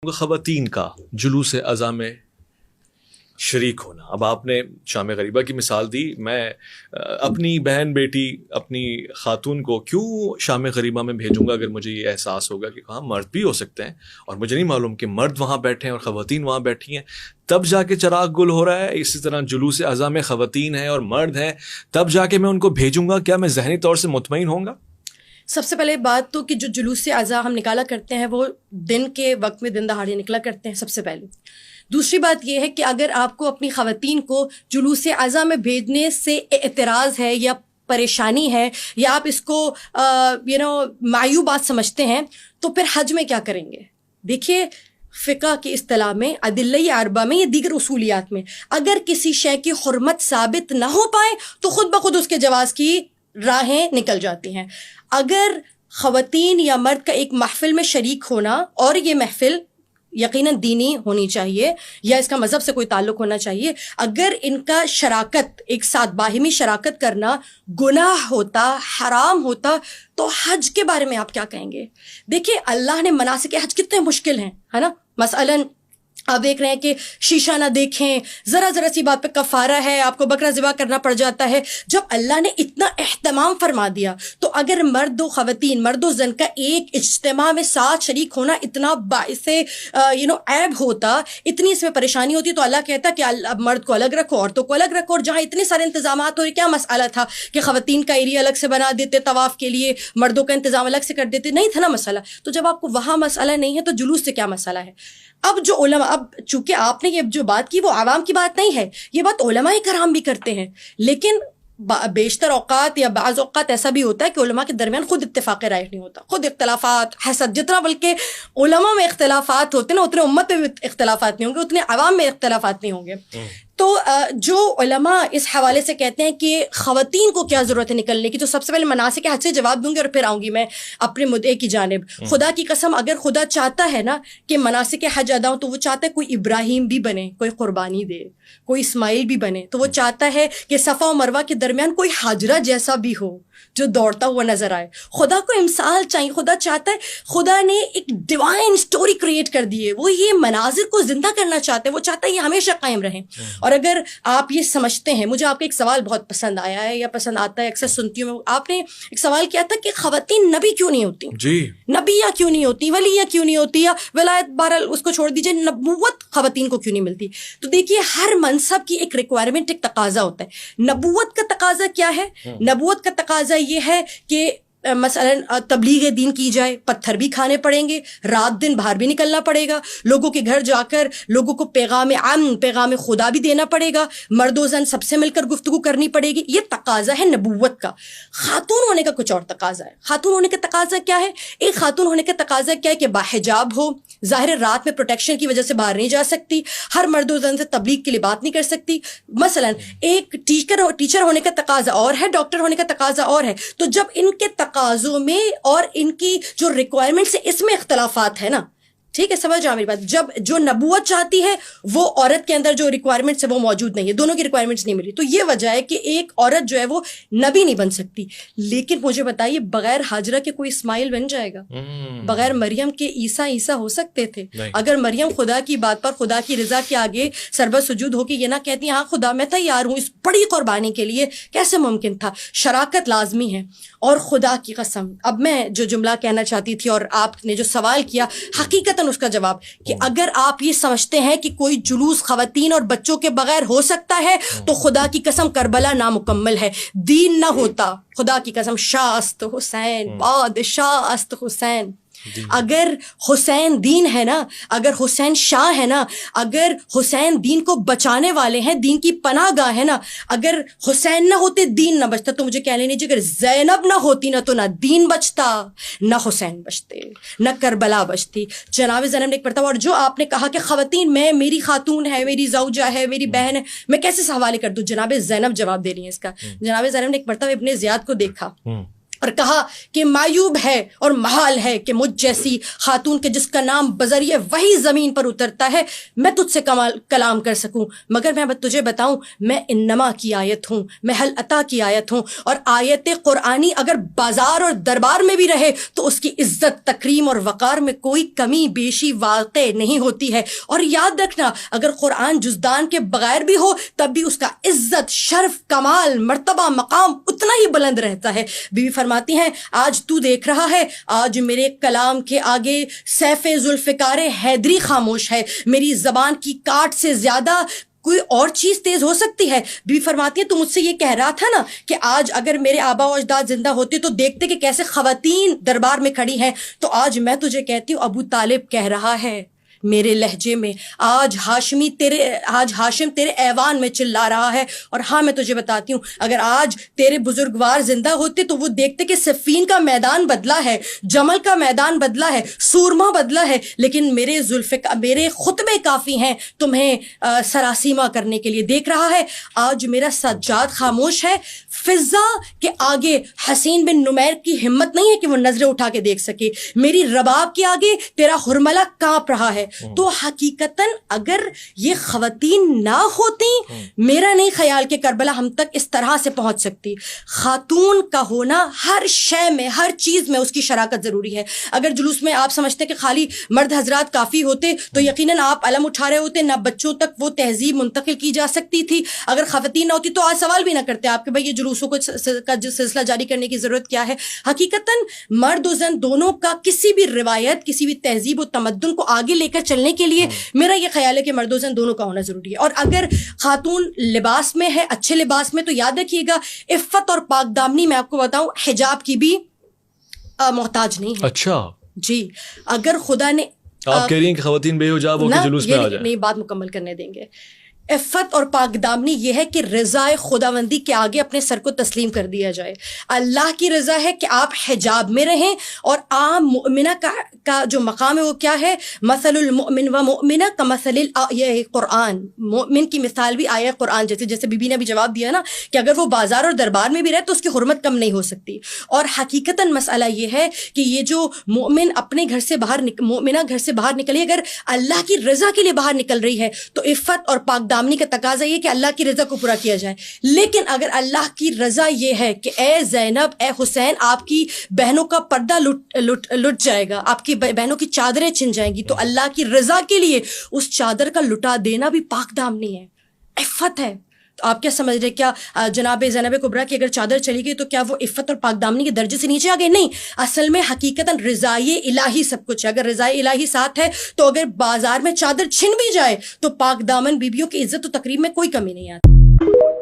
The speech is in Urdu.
خواتین کا جلوس اذاں میں شریک ہونا. اب آپ نے شام غریبہ کی مثال دی. میں اپنی بہن بیٹی اپنی خاتون کو کیوں شام غریبہ میں بھیجوں گا اگر مجھے یہ احساس ہوگا کہ ہاں مرد بھی ہو سکتے ہیں اور مجھے نہیں معلوم کہ مرد وہاں بیٹھے ہیں اور خواتین وہاں بیٹھی ہیں, تب جا کے چراغ گل ہو رہا ہے. اسی طرح جلوس اذاں میں خواتین ہیں اور مرد ہیں, تب جا کے میں ان کو بھیجوں گا. کیا میں ذہنی طور سے مطمئن ہوں گا؟ سب سے پہلے بات تو کہ جو جلوس اذاں ہم نکالا کرتے ہیں وہ دن کے وقت میں دن دہاڑے نکلا کرتے ہیں سب سے پہلے. دوسری بات یہ ہے کہ اگر آپ کو اپنی خواتین کو جلوس اذاں میں بھیجنے سے اعتراض ہے یا پریشانی ہے یا آپ اس کو معیوب بات سمجھتے ہیں تو پھر حج میں کیا کریں گے؟ دیکھیے فقہ کی اصطلاح میں ادلہ اربعہ میں یا دیگر اصولیات میں اگر کسی شے کی حرمت ثابت نہ ہو پائے تو خود بخود اس کے جواز کی راہیں نکل جاتی ہیں. اگر خواتین یا مرد کا ایک محفل میں شریک ہونا, اور یہ محفل یقیناً دینی ہونی چاہیے یا اس کا مذہب سے کوئی تعلق ہونا چاہیے, اگر ان کا شراکت ایک ساتھ باہمی شراکت کرنا گناہ ہوتا, حرام ہوتا, تو حج کے بارے میں آپ کیا کہیں گے؟ دیکھیں اللہ نے مناسک حج کتنے مشکل ہیں, ہے نا. مثلاً آپ دیکھ رہے ہیں کہ شیشہ نہ دیکھیں, ذرا سی بات پہ کفارہ ہے, آپ کو بکرا ذبح کرنا پڑ جاتا ہے. جب اللہ نے اتنا اہتمام فرما دیا تو اگر مرد و خواتین, مرد و زن کا ایک اجتماع میں ساتھ شریک ہونا اتنا باعث عیب ہوتا, اتنی اس میں پریشانی ہوتی, تو اللہ کہتا کہ مرد کو الگ رکھو, عورتوں کو الگ رکھو. اور جہاں اتنے سارے انتظامات ہو رہے, کیا مسئلہ تھا کہ خواتین کا ایریا الگ سے بنا دیتے طواف کے لیے, مردوں کا انتظام الگ سے کر دیتے؟ نہیں تھا نا مسئلہ. تو جب آپ کو وہاں مسئلہ نہیں ہے تو جلوس سے کیا مسئلہ ہے؟ اب جو علماء, اب چونکہ آپ نے یہ جو بات کی وہ عوام کی بات نہیں ہے, یہ بات علماء کرام بھی کرتے ہیں, لیکن بیشتر اوقات یا بعض اوقات ایسا بھی ہوتا ہے کہ علماء کے درمیان خود اتفاق رائے نہیں ہوتا, خود اختلافات, حسد, جتنا بلکہ علماء میں اختلافات ہوتے ہیں نا اتنے امت میں اختلافات نہیں ہوں گے, اتنے عوام میں اختلافات نہیں ہوں گے. تو جو علماء اس حوالے سے کہتے ہیں کہ خواتین کو کیا ضرورت ہے نکلنے کی, تو سب سے پہلے مناسک حج سے جواب دوں گی اور پھر آؤں گی میں اپنے مدعے کی جانب. خدا کی قسم اگر خدا چاہتا ہے نا کہ مناسک حج ادا ہوں, تو وہ چاہتا ہے کوئی ابراہیم بھی بنے, کوئی قربانی دے, کوئی اسماعیل بھی بنے. تو وہ چاہتا ہے کہ صفا و مروہ کے درمیان کوئی حاجرہ جیسا بھی ہو جو دوڑتا ہوا نظر آئے. خدا کو امثال چاہیے, خدا چاہتا ہے, خدا نے ایک ڈیوائن سٹوری کریٹ کر دی ہے, وہ یہ مناظر کو زندہ کرنا چاہتے ہیں, وہ چاہتا ہے یہ ہمیشہ قائم رہیں. اور اگر آپ یہ سمجھتے ہیں, مجھے آپ کا ایک سوال بہت پسند آیا ہے یا پسند آتا ہے, اکثر سنتی ہوں میں, آپ نے ایک سوال کیا تھا کہ خواتین نبی کیوں نہیں ہوتی؟ جی, نبیہ کیوں نہیں ہوتی, ولیہ کیوں نہیں ہوتی, یا ولایت بہرحال اس کو چھوڑ دیجیے, نبوت خواتین کو کیوں نہیں ملتی؟ تو دیکھیے ہر منصب کی ایک ریکوائرمنٹ, ایک تقاضا ہوتا ہے. نبوت کا تقاضا کیا ہے؟ نبوت کا تقاضا یہ ہے کہ مثلا تبلیغ دین کی جائے, پتھر بھی کھانے پڑیں گے, رات دن باہر بھی نکلنا پڑے گا, لوگوں کے گھر جا کر لوگوں کو پیغام امن, پیغام خدا بھی دینا پڑے گا, مرد و زن سب سے مل کر گفتگو کرنی پڑے گی. یہ تقاضا ہے نبوت کا. خاتون ہونے کا کچھ اور تقاضا ہے. خاتون ہونے کا تقاضا کیا ہے؟ ایک خاتون ہونے کا تقاضا کیا ہے کہ باحجاب ہو, ظاہر رات میں پروٹیکشن کی وجہ سے باہر نہیں جا سکتی, ہر مرد و زن سے تبلیغ کے لیے بات نہیں کر سکتی. مثلا ایک ٹیچر ہونے کا تقاضا اور ہے, ڈاکٹر ہونے کا تقاضا اور ہے. تو جب ان کے تقاضوں میں اور ان کی جو ریکوائرمنٹس ہے اس میں اختلافات ہے نا, ٹھیک ہے, سمجھ جاؤ میری بات. جب جو نبوت چاہتی ہے وہ عورت کے اندر جو ریکوائرمنٹس ہے وہ موجود نہیں ہے, دونوں کی ریکوائرمنٹس نہیں ملی. تو یہ وجہ ہے کہ ایک عورت جو ہے وہ نبی نہیں بن سکتی. لیکن مجھے بتائیے بغیر ہاجرہ کے کوئی اسماعیل بن جائے گا؟ بغیر مریم کے عیسیٰ ہو سکتے تھے؟ اگر مریم خدا کی بات پر, خدا کی رضا کے آگے سربت سجود ہو کے یہ نہ کہتی ہاں خدا میں تیار ہوں اس بڑی قربانی کے لیے, کیسے ممکن تھا؟ شراکت لازمی ہے. اور خدا کی قسم اب میں جو جملہ کہنا چاہتی تھی اور آپ نے جو سوال کیا, حقیقتاً اس کا جواب کہ اگر آپ یہ سمجھتے ہیں کہ کوئی جلوس خواتین اور بچوں کے بغیر ہو سکتا ہے تو خدا کی قسم کربلا نامکمل ہے, دین نہ ہوتا. خدا کی قسم شاہ است حسین, بادشاہ است حسین. اگر حسین دین ہے نا, اگر حسین شاہ ہے نا, اگر حسین دین کو بچانے والے ہیں, دین کی پناہ گاہ ہے نا, اگر حسین نہ ہوتے دین نہ بچتا. تو مجھے کہہ لینے چاہیے اگر زینب نہ ہوتی نا تو نہ دین بچتا, نہ حسین بچتے, نہ کربلا بچتی. جناب زینب نے ایک مرتبہ, اور جو آپ نے کہا کہ خواتین میں, میری خاتون ہے, میری زوجہ ہے, میری بہن ہے, میں کیسے حوالے کر دوں؟ جناب زینب جواب دے رہی ہیں اس کا. جناب زینب نے ایک مرتبہ ابن زیاد کو دیکھا, اور کہا کہ معیوب ہے اور محال ہے کہ مجھ جیسی خاتون کے جس کا نام بذریعہ وہی زمین پر اترتا ہے میں تجھ سے کلام کر سکوں، مگر میں تجھے بتاؤں میں انما کی آیت ہوں، میں حل عطا کی آیت ہوں، اور آیت قرآنی اگر بازار اور دربار میں بھی رہے تو اس کی عزت تکریم اور وقار میں کوئی کمی بیشی واقع نہیں ہوتی ہے۔ اور یاد رکھنا اگر قرآن جزدان کے بغیر بھی ہو تب بھی اس کا عزت، شرف، کمال، مرتبہ، مقام اتنا ہی بلند رہتا ہے۔ بیوی فرماتی ہیں آج تو دیکھ رہا ہے آج میرے کلام کے آگے سیف ذوالفقار حیدری خاموش ہے، میری زبان کی کاٹ سے زیادہ کوئی اور چیز تیز ہو سکتی ہے؟ بیوی فرماتی ہے تو مجھ سے یہ کہہ رہا تھا نا کہ آج اگر میرے آبا و اجداد زندہ ہوتے تو دیکھتے کہ کیسے خواتین دربار میں کھڑی ہیں، تو آج میں تجھے کہتی ہوں ابو طالب کہہ رہا ہے میرے لہجے میں آج ہاشم تیرے ایوان میں چلا رہا ہے۔ اور ہاں میں تجھے بتاتی ہوں اگر آج تیرے بزرگوار زندہ ہوتے تو وہ دیکھتے کہ صفین کا میدان بدلا ہے، جمل کا میدان بدلا ہے، سورما بدلا ہے، لیکن میرے خطبے کافی ہیں تمہیں سراسیمہ کرنے کے لیے۔ دیکھ رہا ہے آج میرا سجاد خاموش ہے، فضا کے آگے حسین بن نمیر کی ہمت نہیں ہے کہ وہ نظریں اٹھا کے دیکھ سکے، میری رباب کے آگے تیرا حرملہ کانپ رہا ہے۔ تو حقیقتاً اگر یہ خواتین نہ ہوتی میرا نہیں خیال کہ کربلا ہم تک اس طرح سے پہنچ سکتی۔ خاتون کا ہونا ہر شے میں، ہر چیز میں اس کی شراکت ضروری ہے۔ اگر جلوس میں آپ سمجھتے کہ خالی مرد حضرات کافی ہوتے تو یقیناً آپ علم اٹھا رہے ہوتے، نہ بچوں تک وہ تہذیب منتقل کی جا سکتی تھی۔ اگر خواتین نہ ہوتی تو آج سوال بھی نہ کرتے آپ کہ بھائی یہ جلوسوں کا جو سلسلہ جاری کرنے کی ضرورت کیا ہے۔ حقیقتاً مرد و زن دونوں کا کسی بھی روایت، کسی بھی تہذیب و تمدن کو آگے لے کر چلنے کے لیے میرا یہ خیال ہے کہ مرد و زن دونوں کا ہونا ضروری ہے۔ اور اگر خاتون لباس میں ہے، اچھے لباس میں، تو یاد رکھیے گا عفت اور پاک دامنی میں آپ کو بتاؤں حجاب کی بھی محتاج نہیں ہے۔ اچھا جی، اگر خدا نے آپ کہہ رہی ہیں کہ خواتین بے حجاب ہو کے جلوس میں آ جائیں؟ نہیں، بات مکمل کرنے دیں گے۔ عفت اور پاک دامنی یہ ہے کہ رضائے خداوندی کے آگے اپنے سر کو تسلیم کر دیا جائے۔ اللہ کی رضا ہے کہ آپ حجاب میں رہیں، اور عام مؤمنہ کا جو مقام ہے وہ کیا ہے؟ مثل المؤمن و مؤمنہ کمثل الآیہ قرآن، مومن کی مثال بھی آیہ قرآن جیسے بی بی نے بھی جواب دیا نا کہ اگر وہ بازار اور دربار میں بھی رہے تو اس کی حرمت کم نہیں ہو سکتی۔ اور حقیقتاً مسئلہ یہ ہے کہ یہ جو مومن اپنے گھر سے باہر مومنہ گھر سے باہر نکلی، اگر اللہ کی رضا کے لیے باہر نکل رہی ہے تو عفت اور پاک دامنی کا تقاضا یہ کہ اللہ کی رضا کو پورا کیا جائے۔ لیکن اگر اللہ کی رضا یہ ہے کہ اے زینب، اے حسین، آپ کی بہنوں کا پردہ لٹ جائے گا، آپ کی بہنوں کی چادریں چھن جائیں گی، تو اللہ کی رضا کے لیے اس چادر کا لٹا دینا بھی پاک دامنی ہے، عفت ہے۔ تو آپ کیا سمجھ رہے، کیا جناب زینب کبریٰ کی اگر چادر چلی گئی تو کیا وہ عفت اور پاک دامنی کے درجے سے نیچے آ گئے؟ نہیں، اصل میں حقیقتاً رضائے الہی سب کچھ ہے۔ اگر رضائے الہی ساتھ ہے تو اگر بازار میں چادر چھن بھی جائے تو پاک دامن بیویوں کی عزت و تقریب میں کوئی کمی نہیں آتی۔